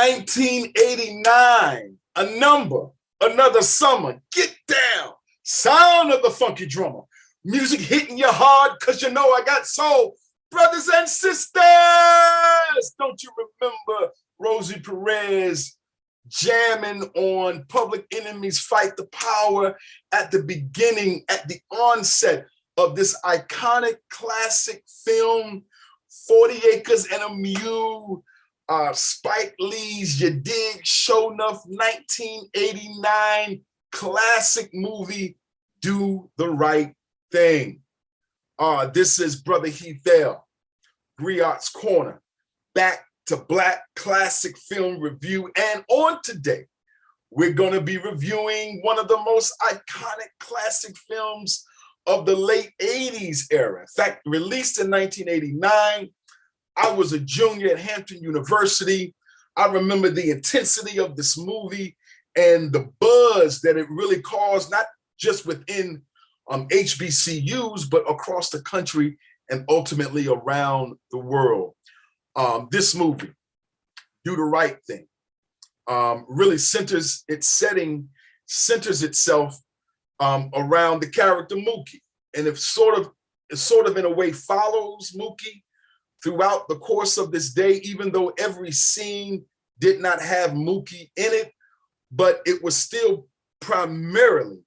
1989, a number, another summer, get down, sound of the funky drummer, music hitting you hard because you know I got soul. Brothers and sisters, don't you remember Rosie Perez jamming on Public Enemy's Fight the Power at the beginning, at the onset of this iconic classic film, 40 Acres and a Mule, Spike Lee's You Dig Show Enough 1989 classic movie, Do the Right Thing. This is Brother Heath L., Griot's Corner, back to Black Classic Film Review. And on today, we're going to be reviewing one of the most iconic classic films of the late 80s era. In fact, released in 1989. I was a junior at Hampton University. I remember the intensity of this movie and the buzz that it really caused, not just within HBCUs, but across the country and ultimately around the world. This movie, Do the Right Thing, really centers itself around the character Mookie, and it sort of in a way follows Mookie throughout the course of this day, even though every scene did not have Mookie in it, but it was still primarily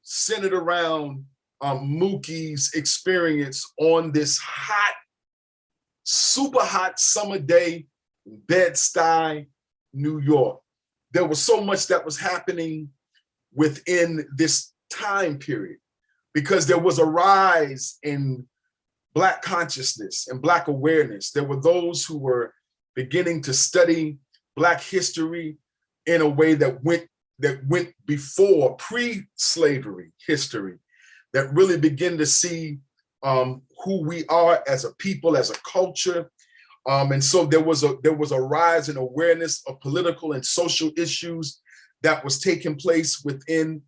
centered around Mookie's experience on this hot, super hot summer day in Bed-Stuy, New York. There was so much that was happening within this time period because there was a rise in Black consciousness and Black awareness. There were those who were beginning to study Black history in a way that went before pre-slavery history, that really begin to see who we are as a people, as a culture. And so there was a rise in awareness of political and social issues that was taking place within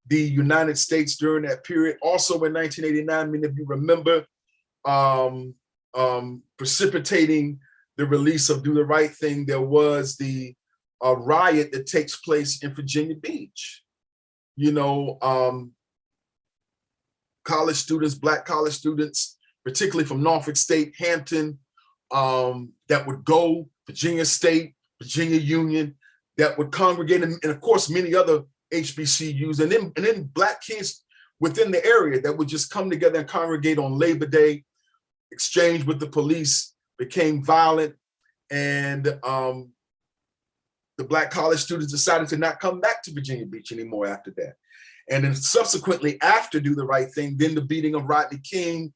the United States during that period. Also in 1989, many of you remember, precipitating the release of Do the Right Thing, there was the riot that takes place in Virginia Beach. You know, college students, Black college students, particularly from Norfolk State, Hampton, that would go, Virginia State, Virginia Union, that would congregate, and of course many other HBCUs, and then Black kids within the area that would just come together and congregate on Labor Day. Exchange with the police became violent, and the Black college students decided to not come back to Virginia Beach anymore after that. And then subsequently, after Do the Right Thing, then the beating of Rodney King,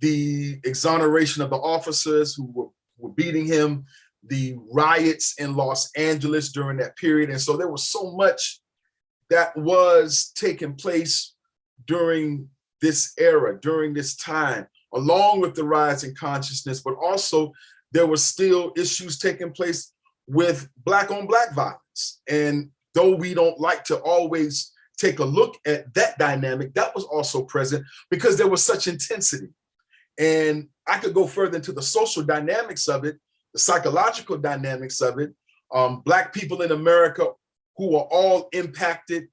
the exoneration of the officers who were beating him, the riots in Los Angeles during that period. And so there was so much that was taking place during this era, during this time, along with the rise in consciousness, but also there were still issues taking place with Black on Black violence. And though we don't like to always take a look at that dynamic, that was also present because there was such intensity. And I could go further into the social dynamics of it, the psychological dynamics of it. Black people in America who are all impacted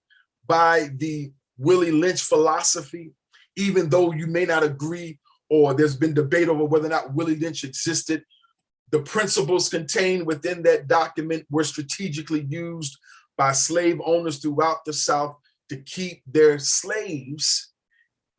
by the Willie Lynch philosophy, even though you may not agree or there's been debate over whether or not Willie Lynch existed. The principles contained within that document were strategically used by slave owners throughout the South to keep their slaves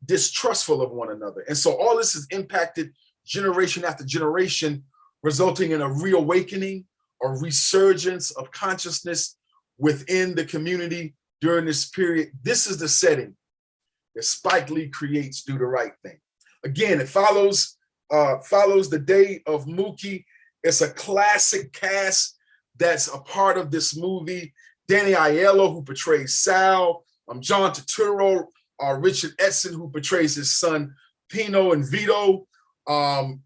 distrustful of one another. And so all this has impacted generation after generation, resulting in a reawakening or resurgence of consciousness within the community during this period. This is the setting that Spike Lee creates Do the Right Thing. Again, it follows the day of Mookie. It's a classic cast that's a part of this movie. Danny Aiello, who portrays Sal, John Turturro, Richard Edson, who portrays his son Pino and Vito,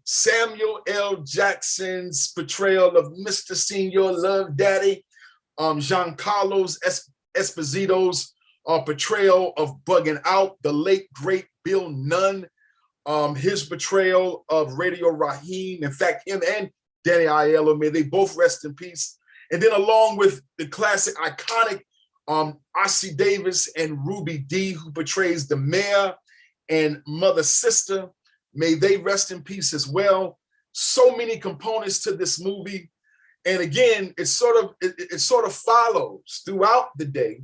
Samuel L. Jackson's portrayal of Mr. Senior Love Daddy, Giancarlo Esposito's portrayal of Bugging Out, the late great Bill Nunn, his portrayal of Radio Raheem. In fact, him and Danny Aiello, may they both rest in peace. And then along with the classic, iconic Ossie Davis and Ruby Dee, who portrays the mayor and Mother Sister, may they rest in peace as well. So many components to this movie. And again, it sort of follows throughout the day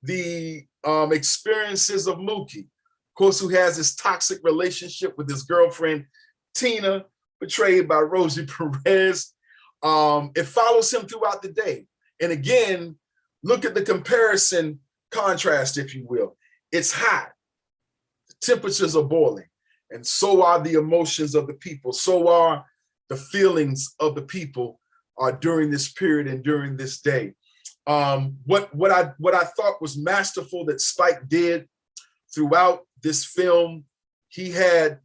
the experiences of Mookie, of course, who has this toxic relationship with his girlfriend, Tina, portrayed by Rosie Perez. It follows him throughout the day. And again, look at the comparison, contrast, if you will. It's hot, the temperatures are boiling, and so are the emotions of the people. So are the feelings of the people during this period and during this day. What I thought was masterful that Spike did throughout this film, he had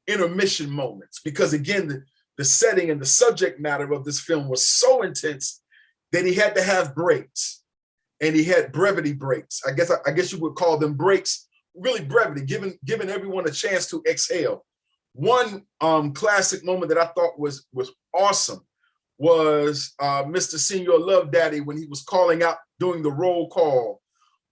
intermission moments, because again, the setting and the subject matter of this film was so intense that he had to have breaks, and he had brevity breaks. I guess you would call them breaks, really brevity, giving everyone a chance to exhale. One classic moment that I thought was awesome was Mr. Senior Love Daddy, when he was calling out, doing the roll call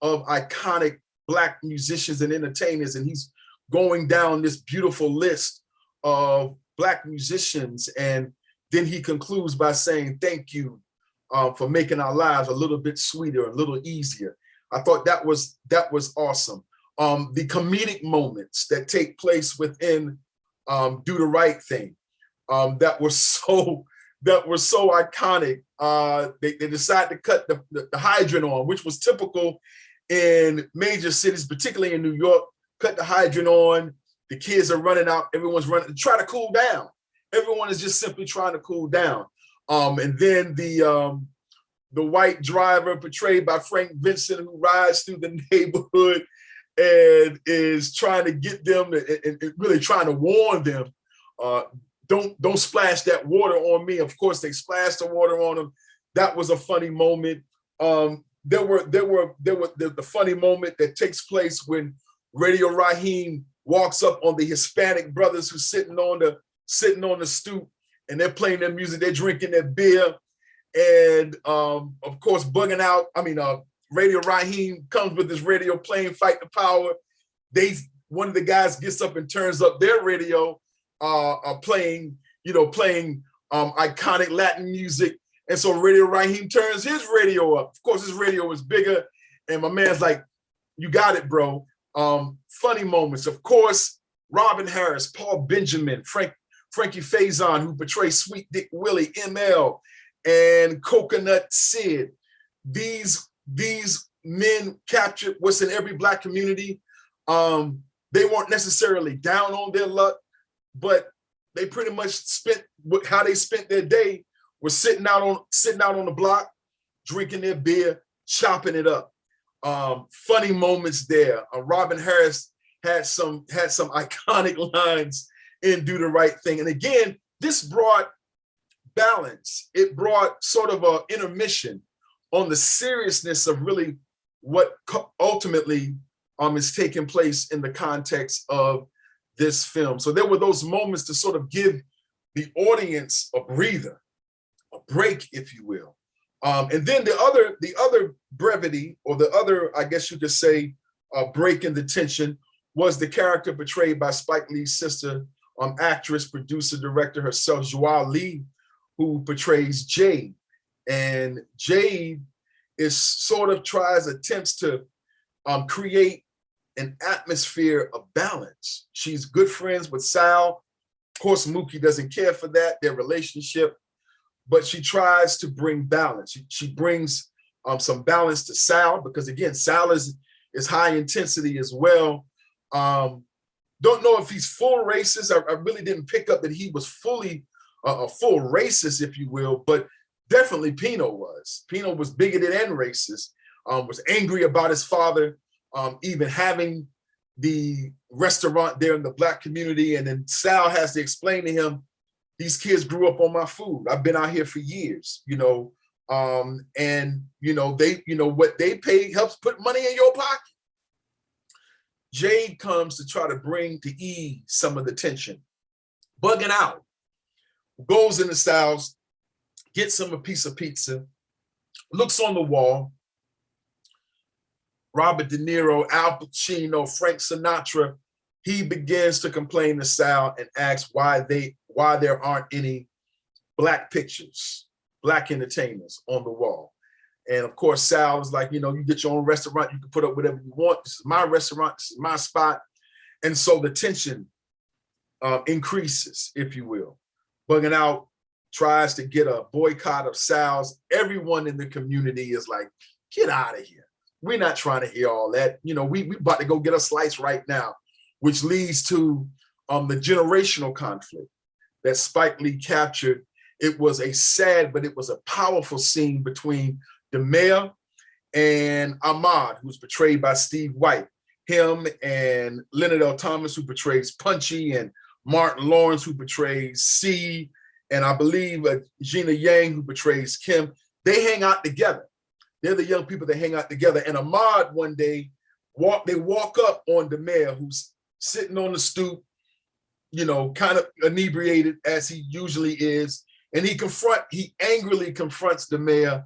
of iconic Black musicians and entertainers, and he's going down this beautiful list of Black musicians, and then he concludes by saying, "Thank you for making our lives a little bit sweeter, a little easier." I thought that was awesome. The comedic moments that take place within Do the Right Thing, that were so iconic. They decided to cut the hydrant on, which was typical in major cities, particularly in New York. Cut the hydrant on, the kids are running out, everyone's running to try to cool down. Everyone is just simply trying to cool down. And then the white driver, portrayed by Frank Vincent, who rides through the neighborhood and is trying to get them and really trying to warn them, don't splash that water on me. Of course, they splashed the water on him. That was a funny moment. There were the funny moment that takes place when Radio Raheem walks up on the Hispanic brothers who's sitting on the stoop, and they're playing their music, they're drinking their beer, and of course, bugging out. Radio Raheem comes with his radio playing "Fight the Power." One of the guys gets up and turns up their radio, playing iconic Latin music, and so Radio Raheem turns his radio up. Of course, his radio is bigger, and my man's like, "You got it, bro." Funny moments, of course, Robin Harris, Paul Benjamin, Frankie Faison, who portrays Sweet Dick Willie, ML, and Coconut Sid. These men captured what's in every Black community. They weren't necessarily down on their luck, but they pretty much how they spent their day was sitting out on the block, drinking their beer, chopping it up. Funny moments there. Robin Harris had some iconic lines in Do the Right Thing. And again, this brought balance. It brought sort of an intermission on the seriousness of really what ultimately is taking place in the context of this film. So there were those moments to sort of give the audience a breather, a break, if you will. And then the other brevity, or the other, I guess you could say, break in the tension, was the character portrayed by Spike Lee's sister, actress, producer, director herself, Joie Lee, who portrays Jade. And Jade attempts to create an atmosphere of balance. She's good friends with Sal. Of course, Mookie doesn't care for that, their relationship, but she tries to bring balance. She brings some balance to Sal, because again, Sal is high intensity as well. Don't know if he's full racist. I really didn't pick up that he was fully a full racist, if you will, but definitely Pino was. Pino was bigoted and racist, was angry about his father even having the restaurant there in the Black community. And then Sal has to explain to him, these kids grew up on my food. I've been out here for years, and what they pay helps put money in your pocket. Jade comes to try to ease some of the tension, bugging out, goes into Sal's gets him a piece of pizza, looks on the wall. Robert De Niro, Al Pacino, Frank Sinatra, he begins to complain to Sal and asks why there aren't any Black pictures, Black entertainers on the wall. And of course, Sal is like, you know, you get your own restaurant, you can put up whatever you want. This is my restaurant, this is my spot. And so the tension increases, if you will. Bugging Out tries to get a boycott of Sal's. Everyone in the community is like, get out of here. We're not trying to hear all that. You know, we about to go get a slice right now, which leads to the generational conflict that Spike Lee captured. It was a sad, but it was a powerful scene between the mayor and Ahmad, who's portrayed by Steve White. Him and Leonard L. Thomas, who portrays Punchy, and Martin Lawrence, who portrays C, and I believe Gina Yang, who portrays Kim. They hang out together. They're the young people that hang out together. And Ahmad one day, they walk up on the mayor, who's sitting on the stoop, you know, kind of inebriated as he usually is. And he angrily confronts the mayor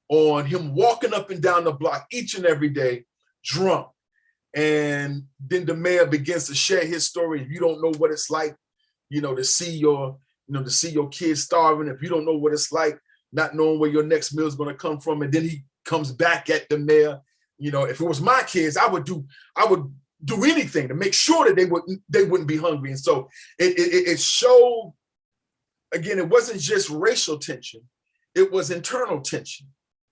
on him walking up and down the block each and every day, drunk. And then the mayor begins to share his story. If you don't know what it's like, you know, to see your kids starving, if you don't know what it's like, not knowing where your next meal is going to come from. And then he comes back at the mayor. You know, if it was my kids, I would do anything to make sure that they wouldn't be hungry. And so it showed, again, it wasn't just racial tension, it was internal tension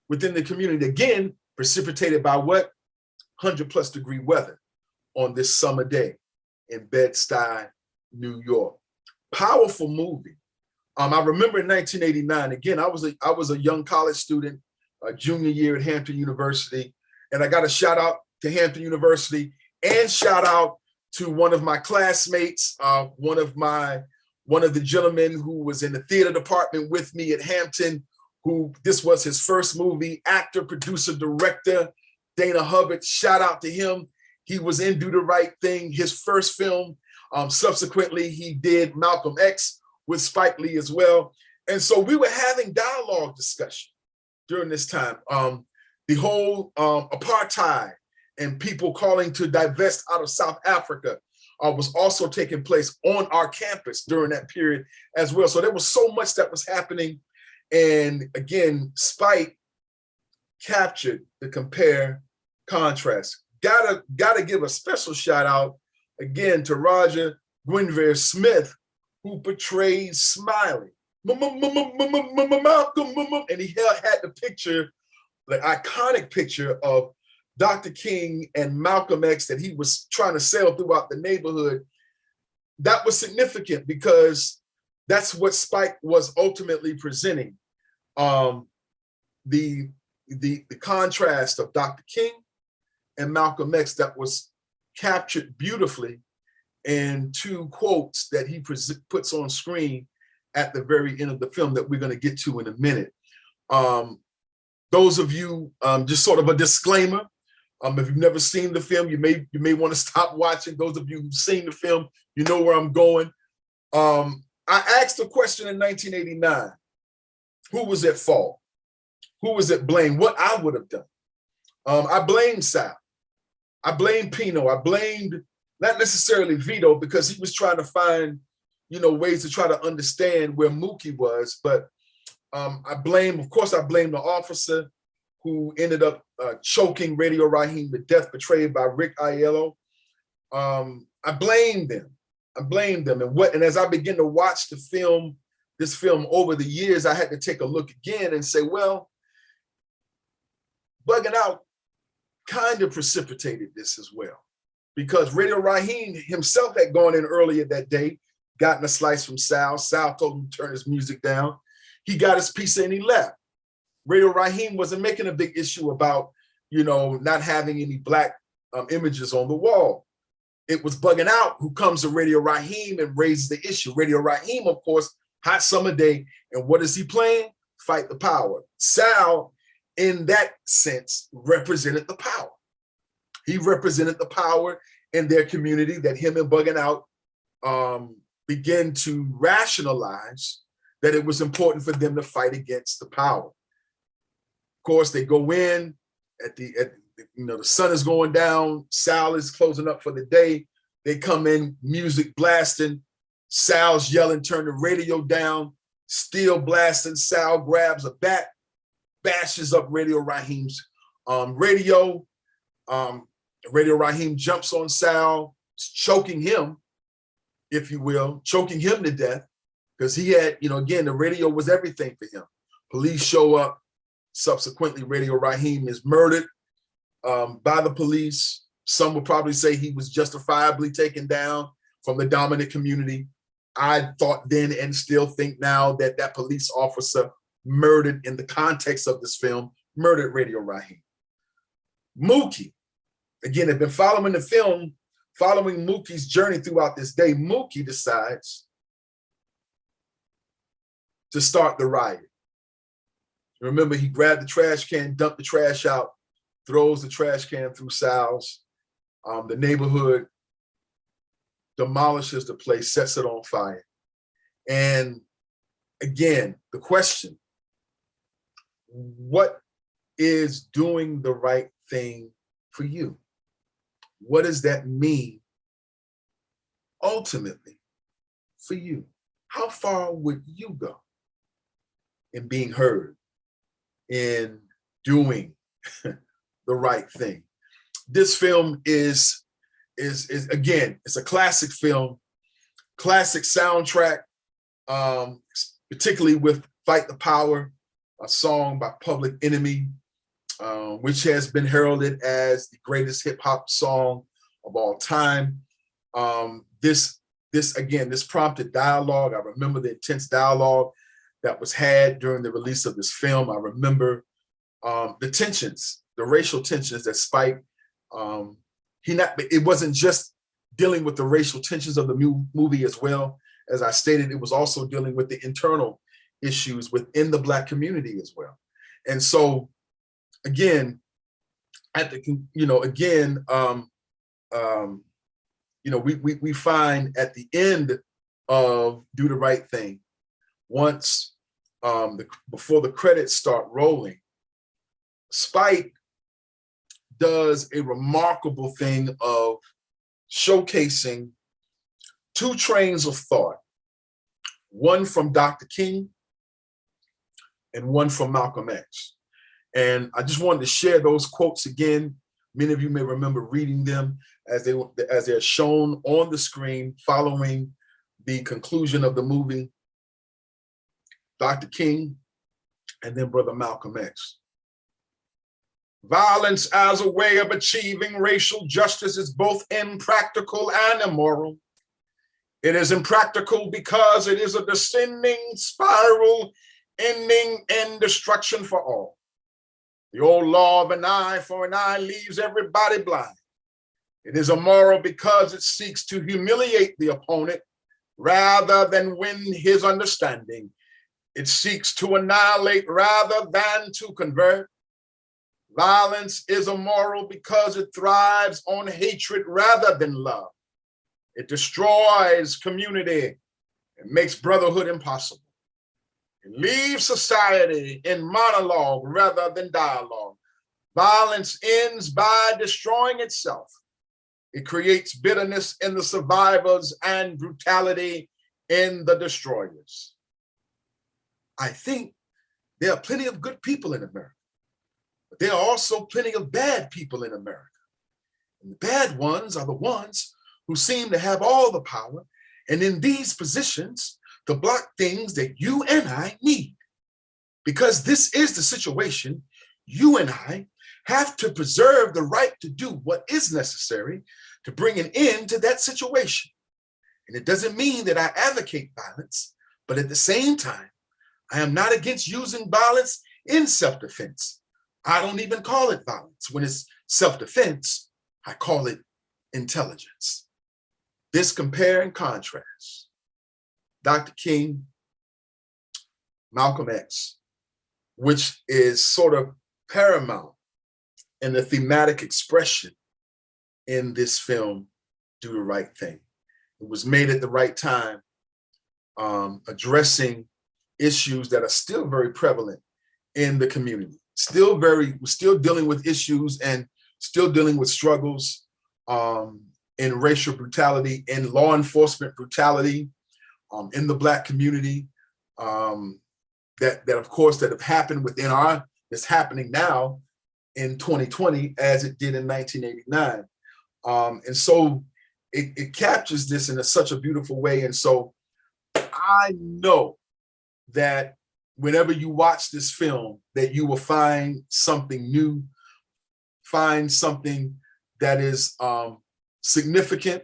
within the community, again, precipitated by what? 100+ degree weather on this summer day in Bed-Stuy, New York. Powerful movie. I remember in 1989, again, I was a young college student, a junior year at Hampton University, and I got a shout out to Hampton University and shout out to one of my classmates, one of the gentlemen who was in the theater department with me at Hampton, who this was his first movie, actor, producer, director, Dana Hubbard. Shout out to him. He was in Do the Right Thing, his first film. Subsequently, he did Malcolm X with Spike Lee as well. And so we were having dialogue discussion during this time. The whole apartheid and people calling to divest out of South Africa was also taking place on our campus during that period as well. So there was so much that was happening. And again, Spike captured the compare contrast. Gotta give a special shout out again to Roger Guinevere Smith, who portrayed Smiley. Malcolm, and he had the picture, the iconic picture of Dr. King and Malcolm X that he was trying to sell throughout the neighborhood. That was significant because that's what Spike was ultimately presenting. The contrast of Dr. King and Malcolm X that was captured beautifully in two quotes that he puts on screen at the very end of the film that we're going to get to in a minute. Those of you, just sort of a disclaimer, if you've never seen the film, you may want to stop watching. Those of you who've seen the film, you know where I'm going. I asked a question in 1989, who was at fault? Who was at blame? What I would have done. I blamed Sal. I blamed Pino. I blamed not necessarily Vito because he was trying to find, ways to try to understand where Mookie was. But I blame the officer who ended up choking Radio Raheem to death, betrayed by Rick Aiello. I blamed them. And as I began to watch this film over the years, I had to take a look again and say, well, Bugging Out kind of precipitated this as well, because Radio Raheem himself had gone in earlier that day, gotten a slice from Sal. Sal told him to turn his music down. He got his pizza and he left. Radio Raheem wasn't making a big issue about, not having any Black images on the wall. It was Bugging Out who comes to Radio Raheem and raises the issue. Radio Raheem, of course, hot summer day. And what is he playing? Fight the Power. Sal, in that sense, represented the power. He represented the power in their community that him and Bugging Out began to rationalize that it was important for them to fight against the power. Of course, they go in the sun is going down. Sal is closing up for the day. They come in, music blasting. Sal's yelling, turn the radio down. Still blasting. Sal grabs a bat, bashes up Radio Raheem's radio. Radio Raheem jumps on Sal, choking him, if you will, choking him to death, because he had, again, the radio was everything for him. Police show up. Subsequently, Radio Raheem is murdered by the police. Some would probably say he was justifiably taken down from the dominant community. I thought then and still think now that that police officer murdered, in the context of this film, murdered Radio Raheem. Mookie, again, have been following the film, following Mookie's journey throughout this day. Mookie decides to start the riot. Remember, he grabbed the trash can, dumped the trash out, throws the trash can through Sal's. The neighborhood demolishes the place, sets it on fire. And again, the question, what is doing the right thing for you? What does that mean ultimately for you? How far would you go in being heard, in doing the right thing? This film is again, it's a classic film, classic soundtrack, particularly with Fight the Power, a song by Public Enemy, which has been heralded as the greatest hip hop song of all time. This prompted dialogue. I remember the intense dialogue that was had during the release of this film. I remember the tensions, the racial tensions that Spike, it wasn't just dealing with the racial tensions of the movie as well. As I stated, it was also dealing with the internal issues within the Black community as well. And so, again, we find at the end of Do the Right Thing, once before the credits start rolling, Spike does a remarkable thing of showcasing two trains of thought, one from Dr. King and one from Malcolm X. And I just wanted to share those quotes again. Many of you may remember reading them as they're shown on the screen following the conclusion of the movie. Dr. King and then Brother Malcolm X. Violence as a way of achieving racial justice is both impractical and immoral. It is impractical because it is a descending spiral ending in destruction for all. The old law of an eye for an eye leaves everybody blind. It is immoral because it seeks to humiliate the opponent rather than win his understanding. It seeks to annihilate rather than to convert. Violence is immoral because it thrives on hatred rather than love. It destroys community and makes brotherhood impossible. It leaves society in monologue rather than dialogue. Violence ends by destroying itself. It creates bitterness in the survivors and brutality in the destroyers. I think there are plenty of good people in America, but there are also plenty of bad people in America. And the bad ones are the ones who seem to have all the power, and in these positions, to block things that you and I need. Because this is the situation, you and I have to preserve the right to do what is necessary to bring an end to that situation. And it doesn't mean that I advocate violence, but at the same time, I am not against using violence in self-defense. I don't even call it violence. When it's self-defense, I call it intelligence. This compare and contrast. Dr. King, Malcolm X, which is sort of paramount in the thematic expression in this film, Do the Right Thing. It was made at the right time, addressing issues that are still very prevalent in the community. We're still dealing with issues and still dealing with struggles in racial brutality, in law enforcement brutality, in the Black community, that of course that have happened that's happening now in 2020 as it did in 1989. And so it captures this in such a beautiful way. And so I know that whenever you watch this film, that you will find something new, find something that is significant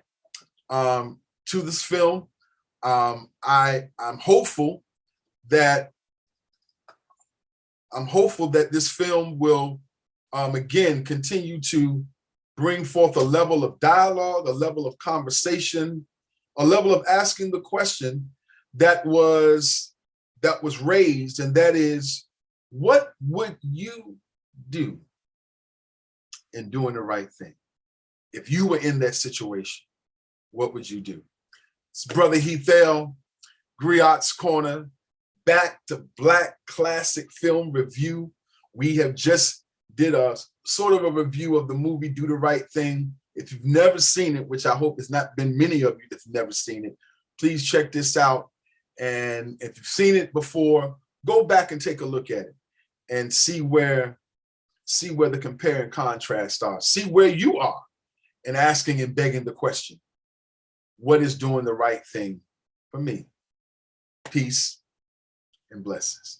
to this film. I'm hopeful that this film will again continue to bring forth a level of dialogue, a level of conversation, a level of asking the question that was raised, and that is, what would you do in doing the right thing? If you were in that situation, what would you do? It's Brother Heath L., Griot's Corner, back to Black Classic Film Review. We have just did a sort of a review of the movie Do the Right Thing. If you've never seen it, which I hope has not been many of you that's never seen it, please check this out. And if you've seen it before, go back and take a look at it and see where the compare and contrast are. See where you are and asking and begging the question, what is doing the right thing for me? Peace and blessings.